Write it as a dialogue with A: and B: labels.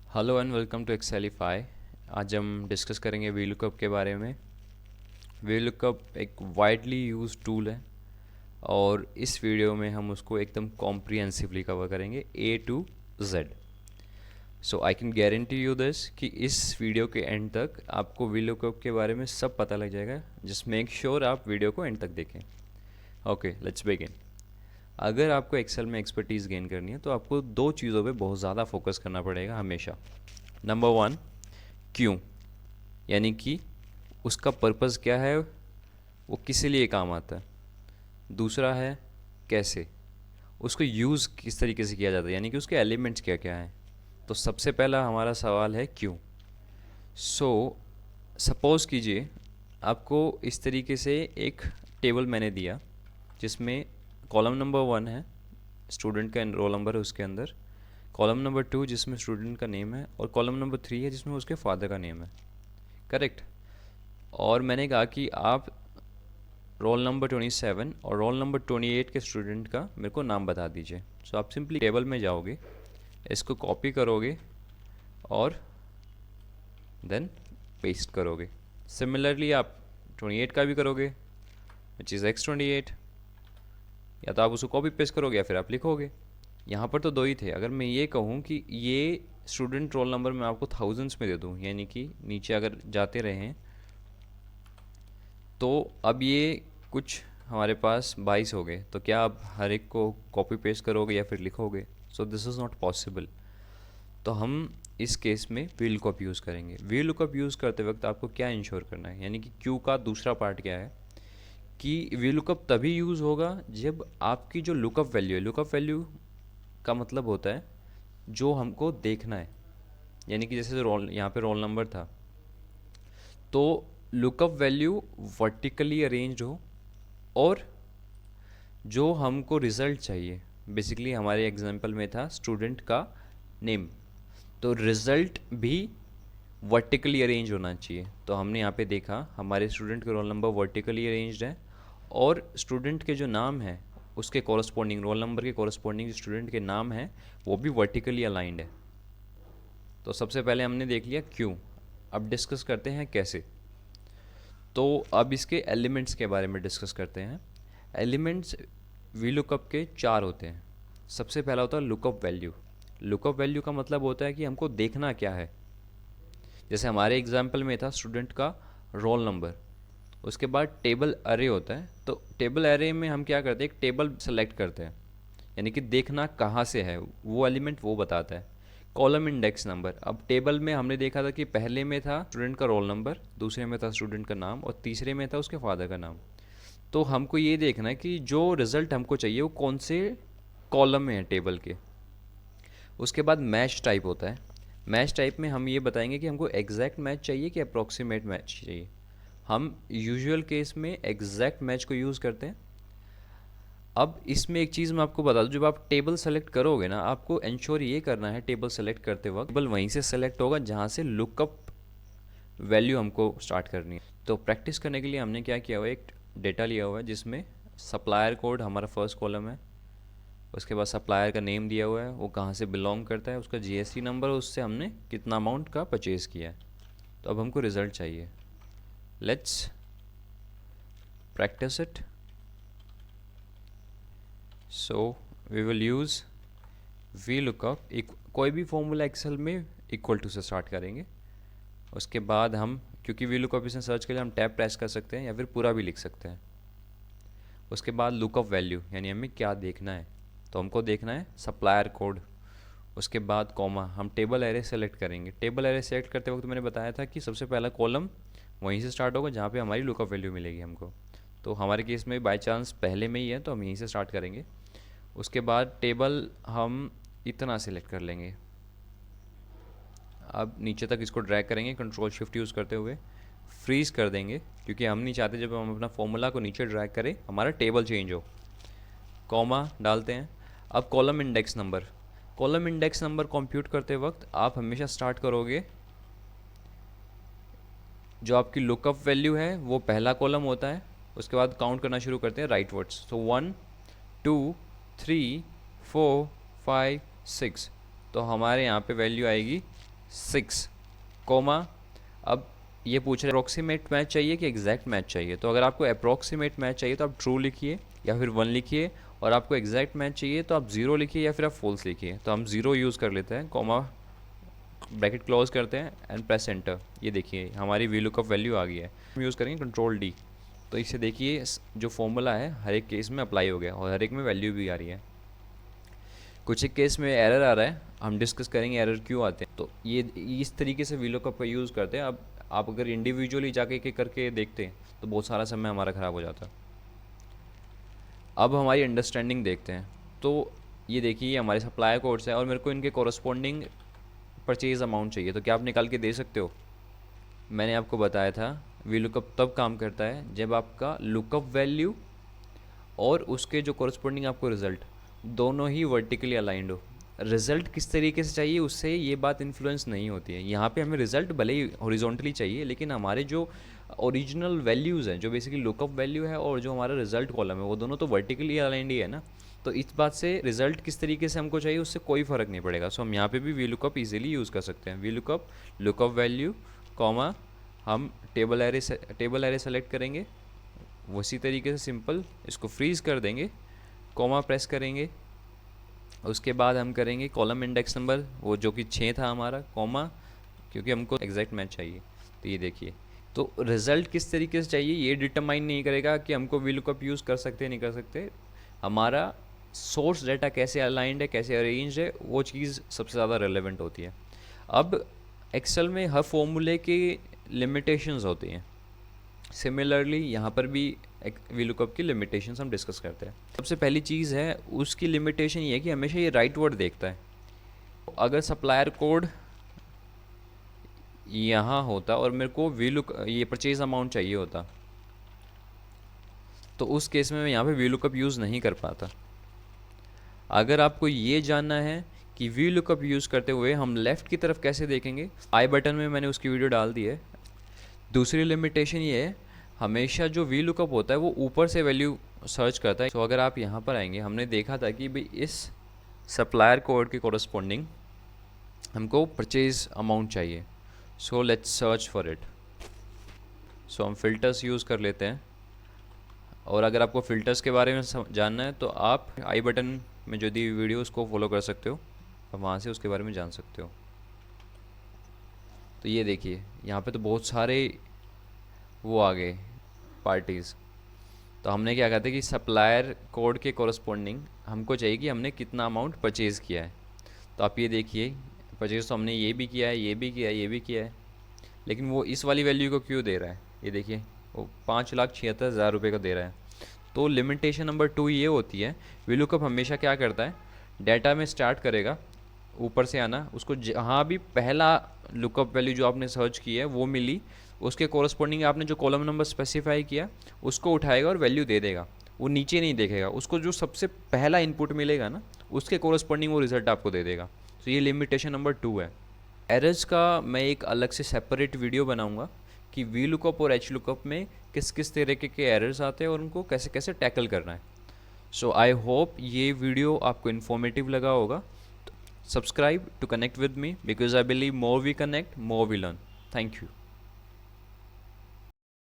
A: Hello and welcome to Excelify. आज हम discuss करेंगे वी लुकअप के बारे में। वी लुकअप एक वाइडली यूज टूल है और इस वीडियो में हम उसको एकदम कॉम्प्रिहेंसिवली कवर करेंगे A to Z. So I can guarantee you this कि इस वीडियो के एंड तक आपको वी लुकअप के बारे में सब पता लग जाएगा। जस्ट मेक श्योर आप वीडियो को एंड तक देखें। Okay, let's begin. अगर आपको एक्सेल में एक्सपर्टीज़ गेन करनी है तो आपको दो चीज़ों पे बहुत ज़्यादा फोकस करना पड़ेगा हमेशा। नंबर वन, क्यों, यानी कि उसका पर्पज़ क्या है, वो किस लिए काम आता है। दूसरा है कैसे, उसको यूज़ किस तरीके से किया जाता है, यानी कि उसके एलिमेंट्स क्या क्या हैं। तो सबसे पहला हमारा सवाल है क्यों। सपोज़ कीजिए आपको इस तरीके से एक टेबल मैंने दिया जिसमें कॉलम नंबर 1 है, स्टूडेंट का रोल नंबर है उसके अंदर, कॉलम नंबर 2 जिसमें स्टूडेंट का नेम है, और कॉलम नंबर 3 है जिसमें उसके फादर का नेम है। करेक्ट। और मैंने कहा कि आप रोल नंबर 27 और रोल नंबर 28 के स्टूडेंट का मेरे को नाम बता दीजिए। सो आप सिंपली टेबल में जाओगे, इसको कॉपी करोगे और देन पेस्ट करोगे। सिमिलरली आप 28 का भी करोगे, विच इज़ X28। या तो आप उसको कॉपी पेस्ट करोगे या फिर आप लिखोगे। यहाँ पर तो दो ही थे। अगर मैं ये कहूँ कि ये स्टूडेंट रोल नंबर मैं आपको थाउजेंड्स में दे दूँ, यानी कि नीचे अगर जाते रहें तो अब ये कुछ हमारे पास 22 हो गए, तो क्या आप हर एक को कॉपी पेस्ट करोगे या फिर लिखोगे? So this is not possible. तो हम इस केस में वी लुकअप यूज़ करेंगे। वी लुकअप यूज़ करते वक्त आपको क्या इंश्योर करना है, यानी कि क्यू का दूसरा पार्ट क्या है कि वी लुकअप तभी यूज़ होगा जब आपकी जो लुकअप वैल्यू है, लुकअप वैल्यू का मतलब होता है जो हमको देखना है, यानी कि जैसे रोल, यहाँ पे रोल नंबर था, तो लुकअप वैल्यू वर्टिकली अरेंज्ड हो और जो हमको रिज़ल्ट चाहिए, बेसिकली हमारे एग्जांपल में था स्टूडेंट का नेम, तो रिज़ल्ट भी वर्टिकली अरेंज होना चाहिए। तो हमने यहाँ पे देखा हमारे स्टूडेंट का रोल नंबर वर्टिकली अरेंज्ड है और स्टूडेंट के जो नाम है उसके कॉरस्पॉन्डिंग, रोल नंबर के कॉरस्पॉन्डिंग स्टूडेंट के नाम है वो भी वर्टिकली अलाइंड है। तो सबसे पहले हमने देख लिया क्यों। अब डिस्कस करते हैं कैसे। तो अब इसके एलिमेंट्स के बारे में डिस्कस करते हैं। एलिमेंट्स वी लुकअप के 4 होते हैं। सबसे पहला होता है लुकअप वैल्यू। लुकअप वैल्यू का मतलब होता है कि हमको देखना क्या है। जैसे हमारे एग्जाम्पल में था स्टूडेंट का रोल नंबर, उसके बाद टेबल अरे होता है। तो टेबल अरे में हम क्या करते हैं, एक टेबल सेलेक्ट करते हैं, यानी कि देखना कहाँ से है वो एलिमेंट वो बताता है। कॉलम इंडेक्स नंबर, अब टेबल में हमने देखा था कि पहले में था स्टूडेंट का रोल नंबर, दूसरे में था स्टूडेंट का नाम और तीसरे में था उसके फादर का नाम। तो हमको ये देखना है कि जो रिज़ल्ट हमको चाहिए वो कौन से कॉलम में है टेबल के। उसके बाद मैच टाइप होता है। मैच टाइप में हम ये बताएंगे कि हमको एग्जैक्ट मैच चाहिए कि अप्रॉक्सीमेट मैच चाहिए। हम यूजुअल केस में एग्जैक्ट मैच को यूज़ करते हैं। अब इसमें एक चीज़ मैं आपको बता दूं, जब आप टेबल सेलेक्ट करोगे ना, आपको इंश्योर ये करना है टेबल सेलेक्ट करते वक्त टेबल वहीं से सेलेक्ट होगा जहाँ से लुकअप वैल्यू हमको स्टार्ट करनी है। तो प्रैक्टिस करने के लिए हमने क्या किया हुआ है, एक डेटा लिया हुआ है जिसमें सप्लायर कोड हमारा फर्स्ट कॉलम है, उसके बाद सप्लायर का नेम दिया हुआ है, वो कहाँ से बिलोंग करता है, उसका जीएसटी नंबर, उससे हमने कितना अमाउंट का परचेज़ किया है। तो अब हमको रिज़ल्ट चाहिए। Let's practice it. So we will use V lookup. कोई भी फॉर्मूला एक्सेल में इक्वल टू से स्टार्ट करेंगे। उसके बाद हम, क्योंकि वी लुकअप इसमें सर्च के लिए हम टैब प्रेस कर सकते हैं या फिर पूरा भी लिख सकते हैं। उसके बाद लुकअप वैल्यू, यानी हमें क्या देखना है, तो हमको देखना है सप्लायर कोड। उसके बाद कॉमा, हम टेबल एरे सेलेक्ट करेंगे। टेबल एरे सेलेक्ट करते वक्त मैंने बताया था कि सबसे पहला कॉलम वहीं से स्टार्ट होगा जहाँ पे हमारी लुकअप वैल्यू मिलेगी हमको। तो हमारे केस में बाय चांस पहले में ही है तो हम यहीं से स्टार्ट करेंगे। उसके बाद टेबल हम इतना सेलेक्ट कर लेंगे। अब नीचे तक इसको ड्रैग करेंगे कंट्रोल शिफ्ट यूज़ करते हुए, फ्रीज़ कर देंगे क्योंकि हम नहीं चाहते जब हम अपना फॉर्मूला को नीचे ड्रैग करें हमारा टेबल चेंज हो। कॉमा डालते हैं। अब column index number, column index number compute करते वक्त आप हमेशा स्टार्ट करोगे, जो आपकी लुकअप वैल्यू है वो पहला कॉलम होता है, उसके बाद काउंट करना शुरू करते हैं राइट वर्ड्स। तो 1 2 3 4 5 6, तो हमारे यहाँ पे वैल्यू आएगी 6 कोमा, अब ये पूछ रहे हैं अप्रोक्सीमेट मैच चाहिए कि एग्जैक्ट मैच चाहिए। तो अगर आपको अप्रोक्सीमेट मैच चाहिए तो आप ट्रू लिखिए या फिर 1 लिखिए, और आपको एग्जैक्ट मैच चाहिए तो आप 0 लिखिए या फिर आप फॉल्स लिखिए। तो हम 0 यूज़ कर लेते हैं, कोमा ब्रैकेट क्लोज करते हैं एंड प्रेस एंटर। ये देखिए हमारी वी लुकअप वैल्यू आ गई है। हम यूज़ करेंगे कंट्रोल डी, तो इससे देखिए जो फॉर्मूला है हर एक केस में अप्लाई हो गया और हर एक में वैल्यू भी आ रही है। कुछ एक केस में एरर आ रहा है, हम डिस्कस करेंगे एरर क्यों आते हैं। तो ये इस तरीके से वी लुकअप का यूज़ करते हैं। अब आप अगर इंडिविजुअली जाके एक एक करके देखते हैं तो बहुत सारा समय हमारा ख़राब हो जाता है। अब हमारी अंडरस्टैंडिंग देखते हैं। तो ये देखिए हमारे सप्लायर कोड्स हैं और मेरे को इनके कॉरस्पॉन्डिंग परचेज अमाउंट चाहिए, तो क्या आप निकाल के दे सकते हो? मैंने आपको बताया था वी लुकअप तब काम करता है जब आपका लुकअप वैल्यू और उसके जो कॉरस्पॉन्डिंग आपको रिज़ल्ट दोनों ही वर्टिकली अलाइंड हो। रिज़ल्ट किस तरीके से चाहिए उससे ये बात इन्फ्लुएंस नहीं होती है। यहाँ पे हमें रिज़ल्ट भले ही हॉरिजॉन्टली चाहिए, लेकिन हमारे जो ओरिजिनल वैल्यूज़ हैं, जो बेसिकली लुकअप वैल्यू है और जो हमारा रिज़ल्ट कॉलम है, वो दोनों तो वर्टिकली अलाइंड ही है ना। तो इस बात से रिज़ल्ट किस तरीके से हमको चाहिए उससे कोई फ़र्क नहीं पड़ेगा। सो हम यहाँ पे भी वी लुकअप ईजिली यूज़ कर सकते हैं। V lookup lookup value comma, हम टेबल एरे सेलेक्ट करेंगे, उसी तरीके से सिंपल इसको फ्रीज़ कर देंगे, कॉमा प्रेस करेंगे, उसके बाद हम करेंगे कॉलम इंडेक्स नंबर, वो जो कि 6 था हमारा, कॉमा, क्योंकि हमको एग्जैक्ट मैच चाहिए। तो ये देखिए, तो रिज़ल्ट किस तरीके से चाहिए ये डिटरमाइन नहीं करेगा कि हमको वी लुकअप यूज़ कर सकते हैं नहीं कर सकते। हमारा सोर्स डाटा कैसे अलाइंड है, कैसे अरेंज है, वो चीज़ सबसे ज़्यादा रेलेवेंट होती है। अब एक्सेल में हर फॉर्मूले की लिमिटेशंस होती हैं। सिमिलरली यहाँ पर भी एक वी लुकअप की लिमिटेशंस हम डिस्कस करते हैं। सबसे पहली चीज़ है उसकी लिमिटेशन ये है कि हमेशा ये राइट वर्ड देखता है। अगर सप्लायर कोड यहाँ होता और मेरे को वी लुक ये परचेज अमाउंट चाहिए होता, तो उस केस में मैं यहाँ पे वी लुकअप यूज़ नहीं कर पाता। अगर आपको ये जानना है कि वी लुकअप यूज़ करते हुए हम लेफ़्ट की तरफ कैसे देखेंगे, आई बटन में मैंने उसकी वीडियो डाल दी है। दूसरी लिमिटेशन ये है, हमेशा जो वी लुकअप होता है वो ऊपर से वैल्यू सर्च करता है। तो अगर आप यहाँ पर आएंगे, हमने देखा था कि भाई इस सप्लायर कोड के कॉरस्पॉन्डिंग हमको परचेज अमाउंट चाहिए। So let's search for it. So हम फ़िल्टर्स यूज़ कर लेते हैं, और अगर आपको फ़िल्टर्स के बारे में जानना है तो आप आई बटन में जो दी वीडियो उसको फॉलो कर सकते हो और वहाँ से उसके बारे में जान सकते हो। तो ये देखिए यहाँ पे तो बहुत सारे वो आ गए पार्टीज़। तो हमने क्या कहा था कि सप्लायर कोड के कॉरस्पॉन्डिंग हमको चाहिए कि हमने कितना अमाउंट परचेज़ किया है। तो आप ये देखिए परचेज़ तो हमने ये भी किया है, ये भी किया है, ये भी किया है, लेकिन वो इस वाली वैल्यू को क्यों दे रहा है? ये देखिए वो 5,76,000 रुपये का दे रहा है। तो लिमिटेशन नंबर 2 ये होती है, वी लुकअप हमेशा क्या करता है, डाटा में स्टार्ट करेगा ऊपर से आना, उसको जहाँ भी पहला लुकअप वैल्यू जो आपने सर्च की है वो मिली, उसके कॉरस्पॉन्डिंग आपने जो कॉलम नंबर स्पेसिफाई किया उसको उठाएगा और वैल्यू दे देगा। वो नीचे नहीं देखेगा, उसको जो सबसे पहला इनपुट मिलेगा ना उसके कॉरस्पॉन्डिंग वो रिज़ल्ट आपको दे देगा। तो ये लिमिटेशन नंबर 2 है। एरर्स का मैं एक अलग से सेपरेट वीडियो बनाऊंगा कि वी लुकअप और एच लुकअप में किस किस तरीके के एरर्स आते हैं और उनको कैसे कैसे टैकल करना है। सो आई होप ये वीडियो आपको इन्फॉर्मेटिव लगा होगा। Subscribe to connect with me because I believe more we connect, more we learn. Thank you.